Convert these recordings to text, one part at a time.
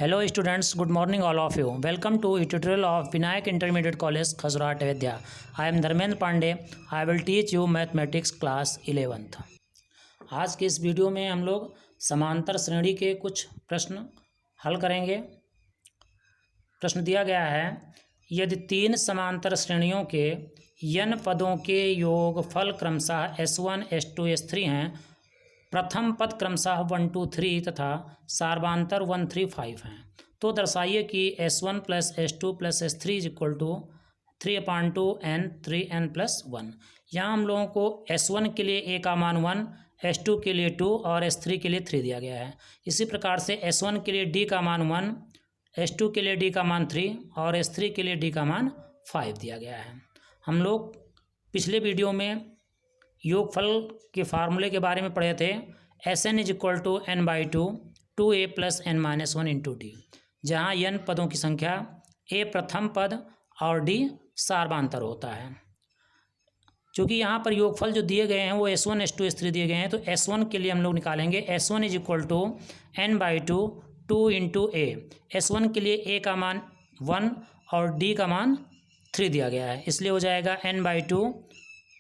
Hello students, good morning all of you. Welcome to a tutorial of Vinayak Intermediate College, Khazrat, Ayodhya. I am Dharmendra Pandey. I will teach you mathematics class 11th. आज की इस video में हम लोग समांतर श्रेणी के कुछ प्रश्न हल करेंगे। प्रश्न दिया गया है, यदि तीन समांतर श्रेणियों के n पदों के योगफल क्रमशः S1, S2, S3 हैं, प्रथम पद क्रमशः 1, 2, 3 तथा सार्वांतर 1, 3, 5 हैं, तो दर्शाइए कि S1 plus S2 plus S3 is equal to 3/2 n 3n plus 1। यहाँ हम लोगों को S1 के लिए a का मान 1, S2 के लिए 2 और S3 के लिए 3 दिया गया है। इसी प्रकार से S1 के लिए d का मान 1, S2 के लिए d का मान 3 और S3 के लिए d का मान 5 दिया गया है। हम लोग पिछले वीडियो में योगफल के फार्मूले के बारे में पढ़े थे। Sn is equal to n/2 2a plus n-1 into d, जहाँ n पदों की संख्या a प्रथम पद और d सार्वांतर होता है। चूँकि यहाँ पर योगफल जो दिए गए हैं वो S1, S2, S3 दिए गए हैं, तो S1 के लिए हम लोग निकालेंगे S1 is equal to n/2 2 into a। S1 के लिए a का मान 1 और d का मान 3 दिया गया है, इसलिए हो जाएगा n/2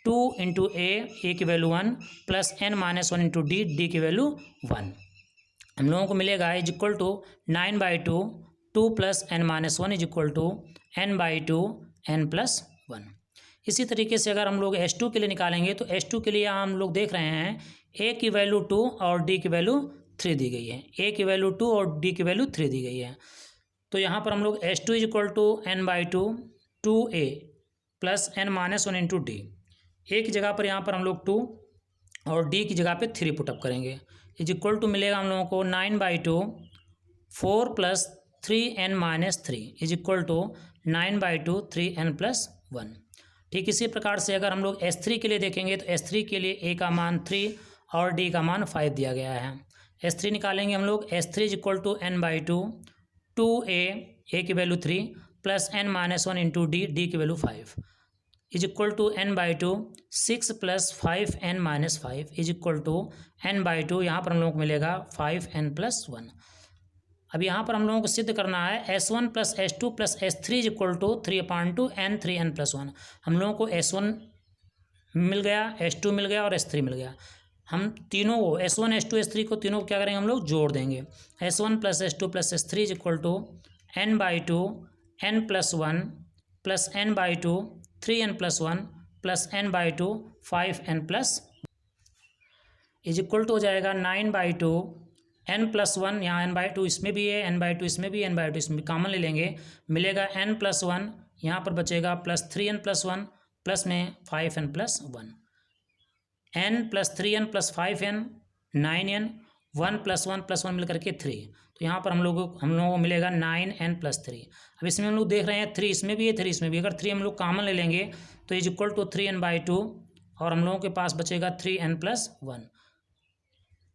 2 इंटू a की value 1 plus n-1 into D की वैल्यू 1। हम लोगों को मिलेगा इज इक्वल टू 9/2 2 प्लस n-1 is equal to n/2 n plus 1। इसी तरीके से अगर हम लोग S2 के लिए निकालेंगे तो S2 के लिए यहाँ हम लोग देख रहे हैं a की वैल्यू 2 और d की वैल्यू 3 दी गई है। a की वैल्यू 2 और d की वैल्यू 3 दी गई है, तो यहाँ पर हम लोग S2 is equal to n/2 2a plus n-1 into D, A की जगह पर यहाँ पर हम लोग 2 और डी की जगह पे 3 पुटअप करेंगे, इज इक्वल टू मिलेगा हम लोगों को 9/2 4 plus 3n-3 is equal to 9/2 3n plus 1। ठीक इसी प्रकार से अगर हम लोग S3 के लिए देखेंगे तो S3 के लिए a का मान 3 और d का मान 5 दिया गया है। S3 निकालेंगे हम लोग, S3 is equal to n/2 2a की value 3 plus n-1 into D की value 5 is equal to n/2 6 plus 5n-5 is equal to n/2, यहाँ पर हम लोगों को मिलेगा 5n प्लस 1। अब यहाँ पर हम लोगों को सिद्ध करना है S1 plus S2 plus S3 is equal to 3/2 n 3n plus 1। हम लोगों को S1 मिल गया, S2 मिल गया और S3 मिल गया। हम तीनों को S1 S2 S3 को तीनों को क्या करेंगे, हम लोग जोड़ देंगे। S1 plus S2 plus S3 is equal to n/2 n plus 1 plus n/2 3n plus 1 plus n/2 5n plus is equal to हो जाएगा 9/2 n प्लस 1, यहाँ n/2 इसमें भी है, n/2 इसमें भी, n/2 इसमें भी, कॉमन ले लेंगे, मिलेगा n प्लस 1, यहाँ पर बचेगा प्लस 3n प्लस 1 प्लस में 5n plus 1, n plus 3n plus 5n 9n 1 plus 1 मिल करके 3, तो यहाँ पर हम लोगों को मिलेगा 9n प्लस 3। अब इसमें हम लोग देख रहे हैं 3 इसमें भी है 3 इसमें भी, अगर 3 हम लोग कॉमन ले लेंगे तो इज इक्वल टू 3n/2 और हम लोगों के पास बचेगा 3n plus 1।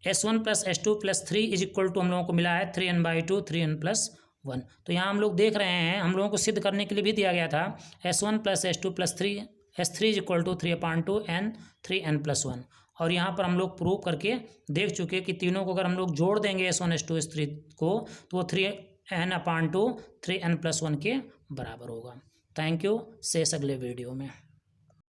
S1 plus S2 plus 3 is equal to हम लोगों को मिला है 3n/2 3n प्लस 1। तो यहाँ हम लोग देख रहे हैं, हम लोगों को सिद्ध करने के लिए भी दिया गया था S1 plus S2 plus 3 S3 is equal to 3/2 n 3n plus 1, और यहाँ पर हम लोग प्रूव करके देख चुके कि तीनों को अगर हम लोग जोड़ देंगे S1 S2 S3 को तो वो 3n/2 3n प्लस 1 के बराबर होगा। थैंक यू, शेष अगले वीडियो में।